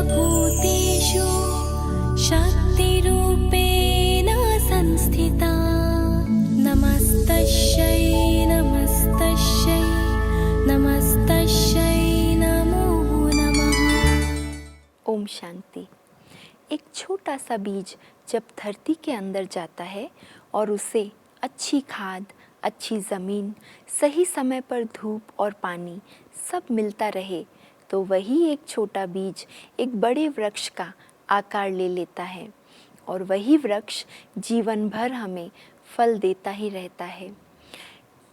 सर्वभूतेषु शक्तिरूपेण संस्थिता। नमस्तस्यै नमस्तस्यै नमस्तस्यै नमो नमः। ओम शांति। एक छोटा सा बीज जब धरती के अंदर जाता है और उसे अच्छी खाद, अच्छी ज़मीन, सही समय पर धूप और पानी सब मिलता रहे तो वही एक छोटा बीज एक बड़े वृक्ष का आकार ले लेता है और वही वृक्ष जीवन भर हमें फल देता ही रहता है।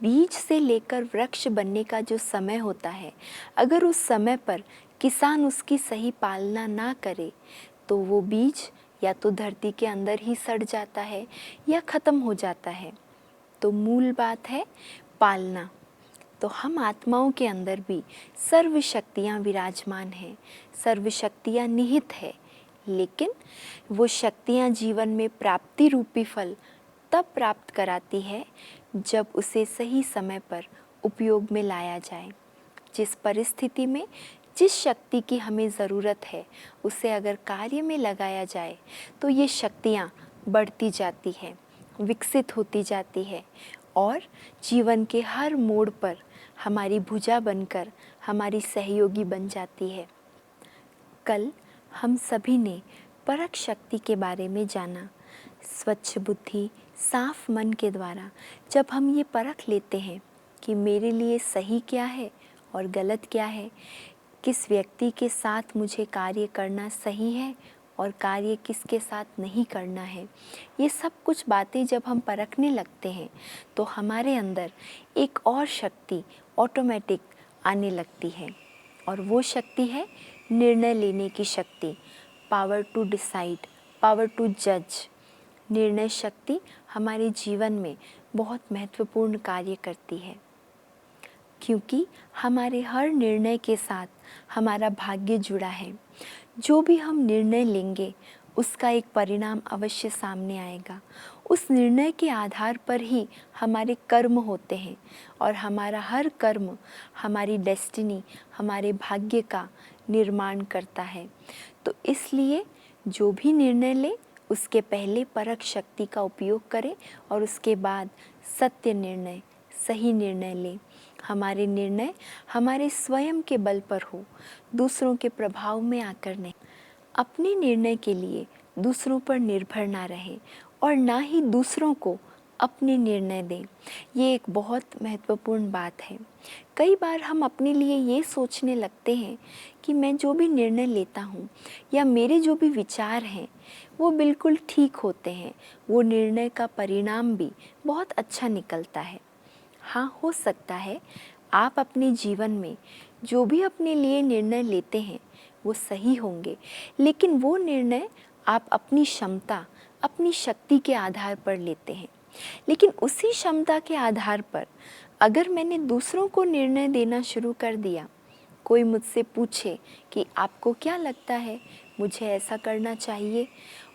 बीज से लेकर वृक्ष बनने का जो समय होता है, अगर उस समय पर किसान उसकी सही पालना ना करे तो वो बीज या तो धरती के अंदर ही सड़ जाता है या ख़त्म हो जाता है। तो मूल बात है पालना। तो हम आत्माओं के अंदर भी सर्व शक्तियाँ विराजमान हैं, सर्व शक्तियाँ निहित है, लेकिन वो शक्तियाँ जीवन में प्राप्ति रूपी फल तब प्राप्त कराती है जब उसे सही समय पर उपयोग में लाया जाए। जिस परिस्थिति में जिस शक्ति की हमें ज़रूरत है उसे अगर कार्य में लगाया जाए तो ये शक्तियाँ बढ़ती जाती हैं, विकसित होती जाती है और जीवन के हर मोड़ पर हमारी भुजा बनकर हमारी सहयोगी बन जाती है। कल हम सभी ने परख शक्ति के बारे में जाना। स्वच्छ बुद्धि, साफ मन के द्वारा जब हम ये परख लेते हैं कि मेरे लिए सही क्या है और गलत क्या है, किस व्यक्ति के साथ मुझे कार्य करना सही है और कार्य किसके साथ नहीं करना है, ये सब कुछ बातें जब हम परखने लगते हैं तो हमारे अंदर एक और शक्ति ऑटोमेटिक आने लगती है और वो शक्ति है निर्णय लेने की शक्ति, power to decide, power to जज। निर्णय शक्ति हमारे जीवन में बहुत महत्वपूर्ण कार्य करती है क्योंकि हमारे हर निर्णय के साथ हमारा भाग्य जुड़ा है। जो भी हम निर्णय लेंगे उसका एक परिणाम अवश्य सामने आएगा। उस निर्णय के आधार पर ही हमारे कर्म होते हैं और हमारा हर कर्म हमारी डेस्टिनी, हमारे भाग्य का निर्माण करता है। तो इसलिए जो भी निर्णय ले उसके पहले परख शक्ति का उपयोग करें और उसके बाद सत्य निर्णय, सही निर्णय लें। हमारे निर्णय हमारे स्वयं के बल पर हो, दूसरों के प्रभाव में आकर नहीं। अपने निर्णय के लिए दूसरों पर निर्भर ना रहें और ना ही दूसरों को अपने निर्णय दें। ये एक बहुत महत्वपूर्ण बात है। कई बार हम अपने लिए ये सोचने लगते हैं कि मैं जो भी निर्णय लेता हूँ या मेरे जो भी विचार हैं वो बिल्कुल ठीक होते हैं, वो निर्णय का परिणाम भी बहुत अच्छा निकलता है। हाँ, हो सकता है आप अपने जीवन में जो भी अपने लिए निर्णय लेते हैं वो सही होंगे, लेकिन वो निर्णय आप अपनी क्षमता, अपनी शक्ति के आधार पर लेते हैं। लेकिन उसी क्षमता के आधार पर अगर मैंने दूसरों को निर्णय देना शुरू कर दिया, कोई मुझसे पूछे कि आपको क्या लगता है, मुझे ऐसा करना चाहिए,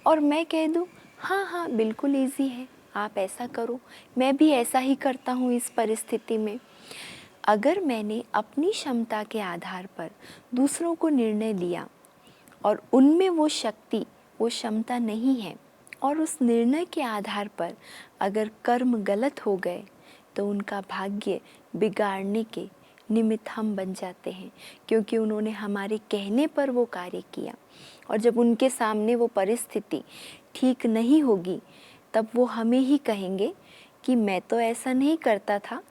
और मैं कह दूँ हाँ हाँ बिल्कुल ईजी है, आप ऐसा करो, मैं भी ऐसा ही करता हूँ इस परिस्थिति में। अगर मैंने अपनी क्षमता के आधार पर दूसरों को निर्णय दिया और उनमें वो शक्ति, वो क्षमता नहीं है और उस निर्णय के आधार पर अगर कर्म गलत हो गए तो उनका भाग्य बिगाड़ने के निमित्त हम बन जाते हैं, क्योंकि उन्होंने हमारे कहने पर वो कार्य किया और जब उनके सामने वो परिस्थिति ठीक नहीं होगी तब वो हमें ही कहेंगे कि मैं तो ऐसा नहीं करता था,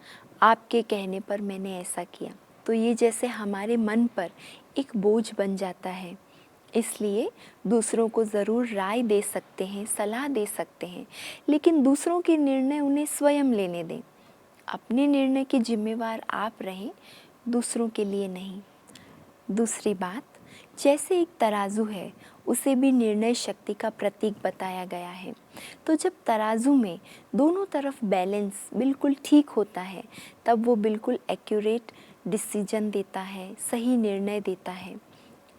आपके कहने पर मैंने ऐसा किया। तो ये जैसे हमारे मन पर एक बोझ बन जाता है। इसलिए दूसरों को ज़रूर राय दे सकते हैं, सलाह दे सकते हैं, लेकिन दूसरों के निर्णय उन्हें स्वयं लेने दें। अपने निर्णय के जिम्मेवार आप रहें, दूसरों के लिए नहीं। दूसरी बात, जैसे एक तराजू है उसे भी निर्णय शक्ति का प्रतीक बताया गया है। तो जब तराजू में दोनों तरफ बैलेंस बिल्कुल ठीक होता है तब वो बिल्कुल एक्यूरेट डिसीजन देता है, सही निर्णय देता है।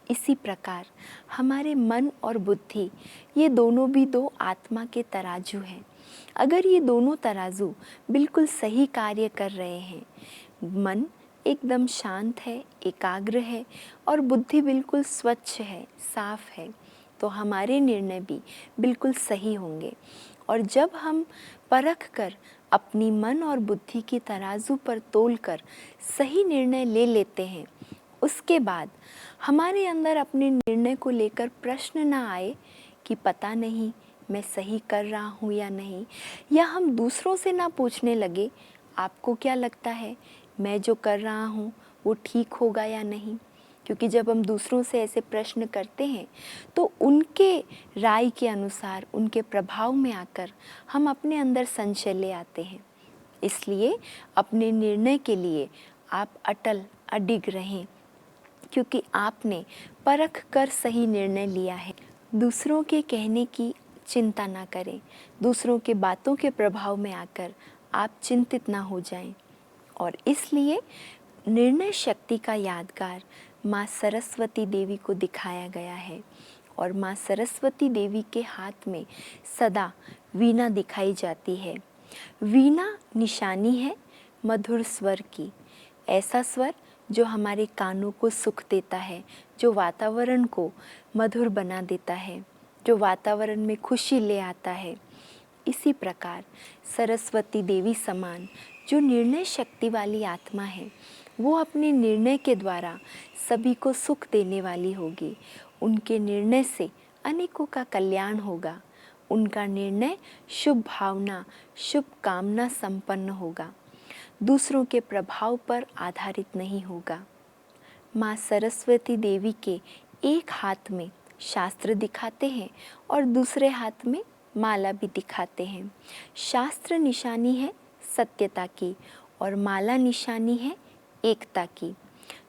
इसी प्रकार हमारे मन और बुद्धि, ये दोनों भी दो आत्मा के तराजू हैं। अगर ये दोनों तराजू बिल्कुल सही कार्य कर रहे हैं, मन एकदम शांत है, एकाग्र है और बुद्धि बिल्कुल स्वच्छ है, साफ है, तो हमारे निर्णय भी बिल्कुल सही होंगे। और जब हम परख कर अपनी मन और बुद्धि की तराजू पर तोलकर सही निर्णय ले लेते हैं, उसके बाद हमारे अंदर अपने निर्णय को लेकर प्रश्न ना आए कि पता नहीं मैं सही कर रहा हूँ या नहीं, या हम दूसरों से ना पूछने लगे आपको क्या लगता है मैं जो कर रहा हूँ वो ठीक होगा या नहीं। क्योंकि जब हम दूसरों से ऐसे प्रश्न करते हैं तो उनके राय के अनुसार, उनके प्रभाव में आकर हम अपने अंदर संशय ले आते हैं। इसलिए अपने निर्णय के लिए आप अटल अडिग रहें, क्योंकि आपने परख कर सही निर्णय लिया है। दूसरों के कहने की चिंता ना करें, दूसरों के बातों के प्रभाव में आकर आप चिंतित ना हो जाएं। और इसलिए निर्णय शक्ति का यादगार माँ सरस्वती देवी को दिखाया गया है और माँ सरस्वती देवी के हाथ में सदा वीणा दिखाई जाती है। वीणा निशानी है मधुर स्वर की, ऐसा स्वर जो हमारे कानों को सुख देता है, जो वातावरण को मधुर बना देता है, जो वातावरण में खुशी ले आता है। इसी प्रकार सरस्वती देवी समान जो निर्णय शक्ति वाली आत्मा है, वो अपने निर्णय के द्वारा सभी को सुख देने वाली होगी। उनके निर्णय से अनेकों का कल्याण होगा। उनका निर्णय शुभ भावना, शुभ कामना संपन्न होगा, दूसरों के प्रभाव पर आधारित नहीं होगा। माँ सरस्वती देवी के एक हाथ में शास्त्र दिखाते हैं और दूसरे हाथ में माला भी दिखाते हैं। शास्त्र निशानी है सत्यता की और माला निशानी है एकता की।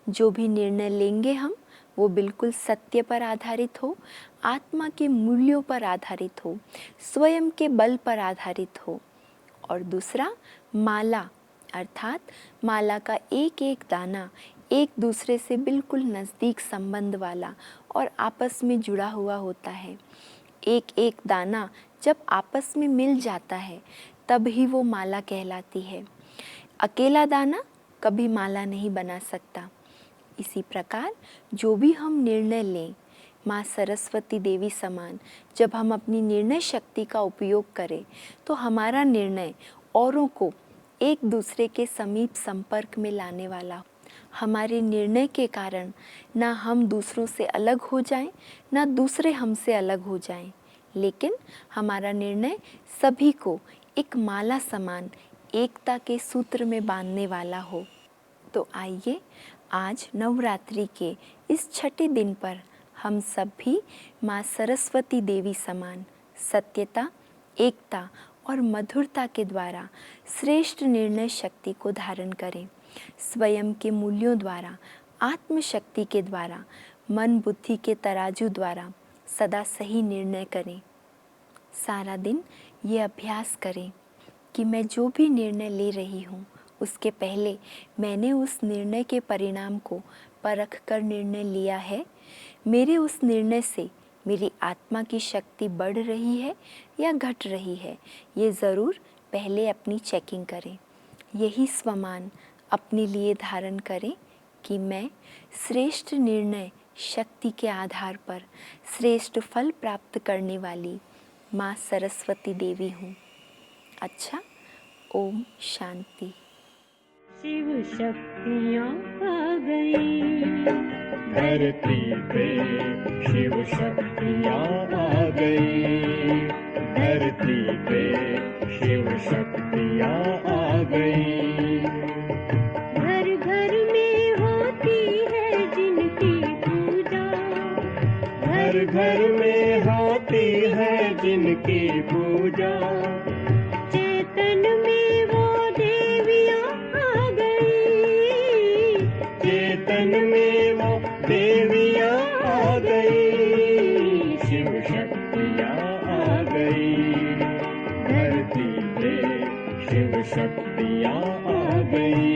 जो भी निर्णय लेंगे हम, वो बिल्कुल सत्य पर आधारित हो, आत्मा के मूल्यों पर आधारित हो, स्वयं के बल पर आधारित हो। और दूसरा माला, अर्थात माला का एक एक दाना एक दूसरे से बिल्कुल नज़दीक संबंध वाला और आपस में जुड़ा हुआ होता है। एक एक दाना जब आपस में मिल जाता है तब ही वो माला कहलाती है। अकेला दाना कभी माला नहीं बना सकता। इसी प्रकार जो भी हम निर्णय लें, माँ सरस्वती देवी समान जब हम अपनी निर्णय शक्ति का उपयोग करें तो हमारा निर्णय औरों को एक दूसरे के समीप संपर्क में लाने वाला। हमारे निर्णय के कारण ना हम दूसरों से अलग हो जाएं, ना दूसरे हमसे अलग हो जाएं, लेकिन हमारा निर्णय सभी को एक माला समान एकता के सूत्र में बांधने वाला हो। तो आइए आज नवरात्रि के इस छठे दिन पर हम सब भी माँ सरस्वती देवी समान सत्यता, एकता और मधुरता के द्वारा श्रेष्ठ निर्णय शक्ति को धारण करें। स्वयं के मूल्यों द्वारा, आत्मशक्ति के द्वारा, मन बुद्धि के तराजू द्वारा सदा सही निर्णय करें। सारा दिन ये अभ्यास करें कि मैं जो भी निर्णय ले रही हूँ उसके पहले मैंने उस निर्णय के परिणाम को परख कर निर्णय लिया है। मेरे उस निर्णय से मेरी आत्मा की शक्ति बढ़ रही है या घट रही है, ये ज़रूर पहले अपनी चेकिंग करें। यही स्वमान अपने लिए धारण करें कि मैं श्रेष्ठ निर्णय शक्ति के आधार पर श्रेष्ठ फल प्राप्त करने वाली माँ सरस्वती देवी हूँ। अच्छा, ओम शांति। शिव शक्तियाँ आ गई धरती पे, शिव शक्तियाँ आ गई धरती पे, शिव शक्तियाँ आ गई। घर घर में होती है जिनकी पूजा, घर घर में होती है जिनकी पूजा, चेतन में वो देवियाँ आ गई, चेतन में वो देवियाँ आ गई, शिव शक्तियाँ आ गई धरती पे, शिव शक्तियाँ आ गई।